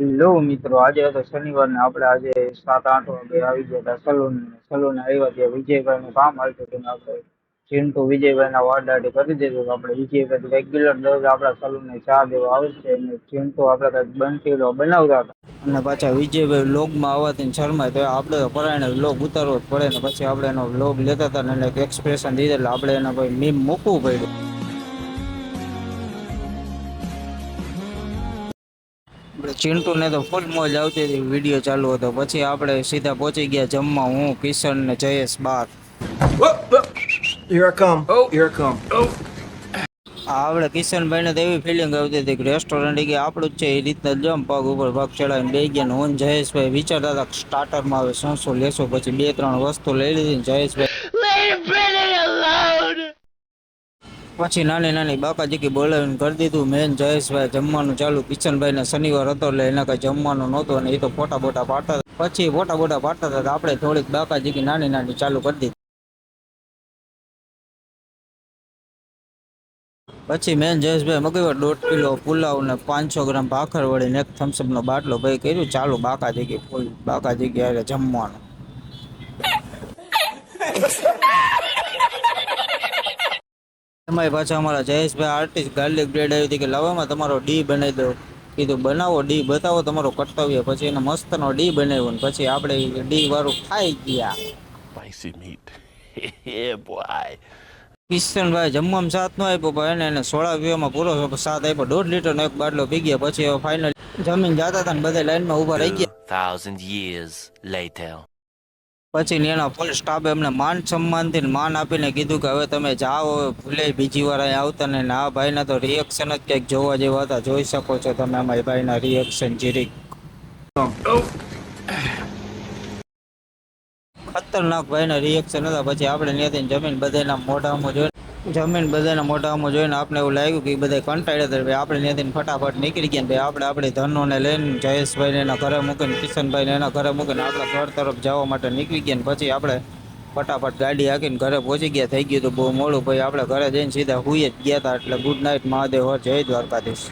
Hello મિત્રો, આજે હતો શનિવાર ને આપણે આજે 7-8 વાગે આવી ગયા હતા સલૂને આવ્યા ત્યાં વિજયભાઈ નું કામ હાલતું હતું ને આપણે ચિંટુ વિજયભાઈ ના વાડાડી કરી દીધું કે આપણે વિજયભાઈ રેગ્યુલર દરરોજ આપણા સલૂને ચા દેવા આવે છે અને ચિંટુ આપણે કઈક બનતીલો બનાવતા હતા અને પાછા વિજયભાઈ વ્લોગમાં આવવાથી શર્માય તો આપણે પરાયણે વ્લોગ ઉતારવો જ પડે ને પછી આપણે એનો વ્લોગ લેતા હતા ને એને એક્સપ્રેશન દીધા એટલે આપણે એના કોઈ મીમ મૂકવું પડ્યું. ચિંટુ ને તો ફૂલ મોજ આવતી હતી, વિડીયો ચાલુ હતો. પછી આપણે સીધા પહોંચી ગયા જમવા, હું કિશન ને જયેશ બાર. આપણે કિશનભાઈ ને તો એવી ફિલિંગ આવતી હતી કે રેસ્ટોરન્ટ કે આપણું જ છે એ રીતના જમ પગ ઉપર પગ ચડાવીને બે ગયા. હું જયેશભાઈ વિચારતા હતા સ્ટાર્ટરમાં હવે શું લેશું. પછી 2-3 વસ્તુ લઈ લીધી જયેશભાઈ. પછી નાની નાની બાકાજીકી બોલાવીને કરી દીધું. મેન જયેશભાઈ જમવાનું ચાલુ. કિશનભાઈ ને શનિવાર હતો એટલે એને કઈ જમવાનું નહોતું અને એ તો ફોટા બોટા પાડતા. પછી ફોટા બોટા પાડતા હતા આપણે થોડીક બાકાજીકી નાની નાની ચાલુ કરી દીધી. પછી મેન જયેશભાઈ મગાવ્યો 1.5 કિલો પુલાવ ને 500 ગ્રામ ભાખર વળીને એક થમ્સઅપ નો બાટલો ભાઈ કર્યું ચાલુ. બાકાજીકી ફૂલ બાકાજીકી હારે જમવાનું. એમાં પાછા અમારા જયેશભાઈ આર્ટિસ્ટ ગાર્લિક બ્રેડ આવી હતી કે લાવવામાં તમારો ડી બનાવી દો. કીધું બનાવો, ડી બતાવો તમારો કર્તવ્ય. પછી એને મસ્તનો ડી બનાવ્યો ને પછી આપણે ડી વાળું ખાઈ ગયા. કિશનભાઈ જમવામાં સાથ ન આપ્યો પણ એને સોડા પીવામાં પૂરો સાથ આપ્યો. 1.5 લીટરનો એક બાટલો પી ગયા. પછી ફાઇનલ જમીન જતા હતા ને બધા લાઈનમાં ઉભા રહી ગયા. પછી એના ફૂલ સ્ટાફ એમને માન સન્માનથી માન આપીને કીધું કે હવે તમે જાઓ, ભૂલે બીજી વાર અહીં આવતા ને. આ ભાઈના તો રિએક્શન જ કંઈક જોવા જેવા હતા. જોઈ શકો છો તમે અમારી ભાઈના રિએક્શન જીરીક ખતરનાક ભાઈના રિએક્શન હતા. પછી આપણે ત્યાંથી જમીન બધાના મોઢામાં જોઈને આપણે એવું લાગ્યું કે બધા કંટાળ્યા હતા. આપણે ત્યાંથી ફટાફટ નીકળી ગયા. ભાઈ આપણે આપણી ધનોને લઈને જયેશભાઈને એના ઘરે મૂકીને કિશનભાઈને એના ઘરે મૂકીને આપણા ઘર તરફ જવા માટે નીકળી ગયા. પછી આપણે ફટાફટ ગાડી હાંકીને ઘરે પહોંચી ગયા. થઈ ગયું હતું બહુ મોડું. ભાઈ આપણે ઘરે જઈને સીધા હુઈ જ ગયા હતા. એટલે ગુડ નાઇટ મહાદેવ, જય દ્વારકાધીશ.